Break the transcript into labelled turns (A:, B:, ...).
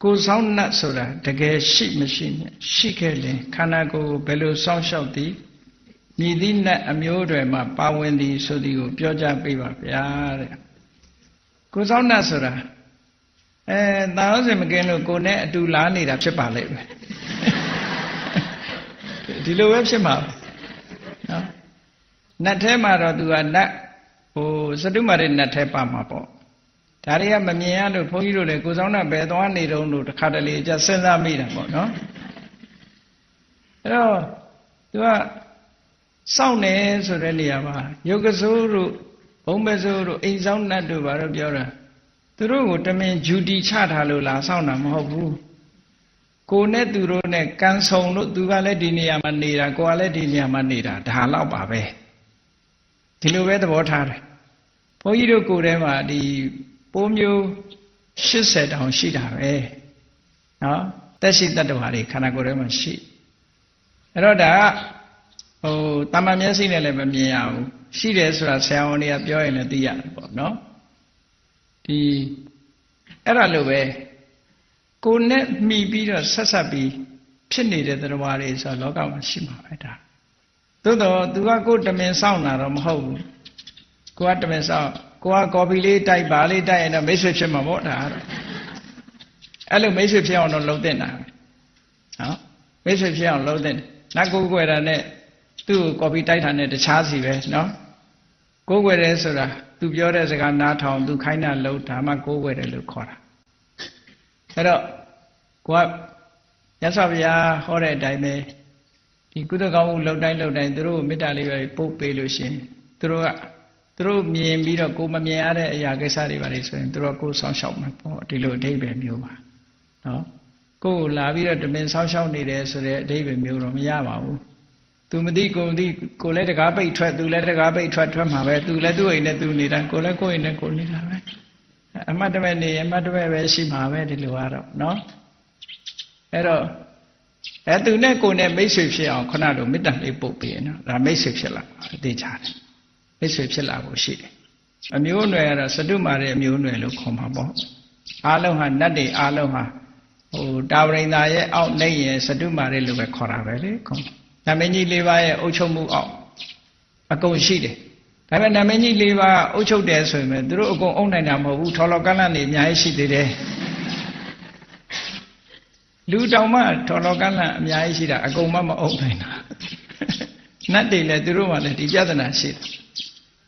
A: ကိုဆောင်နတ်ဆိုတာတကယ်ရှိမရှိနဲ့ရှိခဲ့ရင်ခန္ဓာကိုယ်ဘယ်လိုစောင့်ရှောက်သည်မြည်သည့်နတ်အမျိုးတွေမှာပါဝင်သည်ဆိုသည်ကိုပြောကြားပေးပါဗျာတဲ့ကိုဆောင်နတ်ဆိုတာတာရောစင်မကင်းလို့ကိုနဲ့အတူလားနေတာဖြစ်ပါလိမ့်မယ်ဒီလိုပဲဖြစ်မှာနော်နတ်ထဲမှာတော့သူကနတ်စတုမာရိနတ်ထဲပါမှာပေါ့ဒါတွေကမမြင်ရလို့ဘုန်းကြီးတို့လည်းကိုဆောင်နတ်ပဲသွားနေတုံးလို့တစ်ခါတလေကြစဉ်းစားမိတာပေါ့နော်အဲ့တော့သူကစောင့်နေဆိုတဲ့နေရာမှာယုတ်ကစိုးတို့ဘုံပဲစိုးတို့အိမ်ဆောင်နတ်တို့ဘာလို့ပြောတာသူတို့ကိုတမင်ဂျူတီချထားလို့လားစောင့်တာမဟုတ်ဘူးကိုနဲ့သူတို့နဲ့ကန်ဆုံလို့သူကလည်းဒီနေရာမှာနေတာကိုကလည်းဒီနေရာမှာနေတာဒါတော့ပါပဲဒီလိုပဲသဘောထားတယ်ဘုန်းကြီးတို့ကိုယ်ထဲမှာဒီပိုးမျိုး80တောင်ရှိတာပဲနော်တက်ရှိတတ္တဝါတွေခန္ဓာကိုယ်ထဲမှာရှိအဲ့တော့ဒါကတာမန်မျက်စိနဲ့လည်းမမြင်ရဘူးရှိတယ်ဆိုတာဆရာဝန်တွေကပြောရင်လည်းသိရတယ်ပေါ့နော်ဒီအဲ့ဒါလိုပဲကိုယ်နဲ့မှီပြီးတော့ဆက်ဆက်ပြီးဖြစ်နေတဲ့တရားဝါတွေဆိုတော့လောကမှာရှိမှာပဲဒါသို့တော့သူကကိုယ်တမင်စောင့်တာတော့မဟုတ်ဘူးကိုကတမင်စောင့်ကိုကကော်ပီလေးတိုက်ပါလေးတိုက်ရင်တော့မိတ်ဆွေဖြစ်မှာပေါ့ဒါကတော့အဲ့လိုမိတ်ဆွေဖြစ်အောင်တော့လုပ်သင့်တာနော်မိတ်ဆွေဖြစ်အောင်လုပ်သင့်တယ်နတ်ကိုယ်ွယ်တာနဲ့သူ့ကိုကော်ပီတိုက်တာနဲ့တခြားစီပဲနော်ကိုယ်ွယ်တယ်ဆိုတာသူပြောတဲ့စကားနားထောင်သူခိုင်းတာလုပ်ဒါမှကိုယ်ွယ်တယ်လို့ခေါ်တာအဲ့တော့ကိုကမြတ်စွာဘုရားဟောတဲ့အတိုင်းပဲဒီကုသကောင်းမှုလှုပ်တိုင်းသူတို့မေတ္တာလေးပဲပို့ပေးလို့ရှင်သူတို့မြင်ပြီးတော့ကိုမမြင်ရတဲ့အရာကိစ္စတွေပါလေဆိုရင်သူတို့ကိုဆောင်းရှောက်မှာပေါ့ဒီလိုအဓိပ္ပာယ်မျိုးပါနော်ကိုလာပြီးတော့တမင်ဆောင်းရှောက်နေတယ်ဆိုတဲ့အဓိပ္ပာယ်မျိုးတော့မရပါဘူးသူမသိကိုမသိကိုလည်းတကားပိတ်ထွက်သူလည်းတကားပိတ်ထွက်မှာပဲသူလည်းသူ့အိမ်နဲ့သူနေတာကိုလည်းကိုယ့်အိမ်နဲ့ကိုနေတာပဲအမှတ်တမဲ့နေအမှတ်တမဲ့ပဲရှိမှာပဲဒီလိုကတော့နော်အဲ့တော့သူနဲ့ကိုနဲ့မိတ်ဆွေဖြစ်အောင်ခုနလိုမေတ္တာလေးပို့ပေးနော်ဒါမိတ်ဆွေဖြစ်လာသိကြတယ်မိတ်ဆွေဖြစ်လာဖို့ရှိတယ်အမျိုးအနွယ်ကတော့စတုမာရိအမျိုးအနွယ်လို့ခေါ်မှာပေါ့အားလုံးဟာနတ်တွေအားလုံးဟာတာဝရိန္ဒာရဲ့အောက်နေရင်စတုမာရိလို့ပဲခေါ်တာပဲလေခေါ်နာမည်ကြီး၄ပါးရဲ့အုပ်ချုပ်မှုအောက်အကုန်ရှိတယ်ဒါပေမဲ့နာမည်ကြီး၄ပါးအုပ်ချုပ်တယ်ဆိုရင်သူတို့အကုန်အုပ်နိုင်တာမဟုတ်ဘူးထော်လော်ကန့်လန့်နေအများကြီးရှိသေးတယ်လူတောင်မှထော်လော်ကန့်လန့်အများကြီးရှိတာအကုန်မှမအုပ်နိုင်တာနတ်တွေလည်းသူတို့မှလည်းဒီပြဿနာရှိတယ်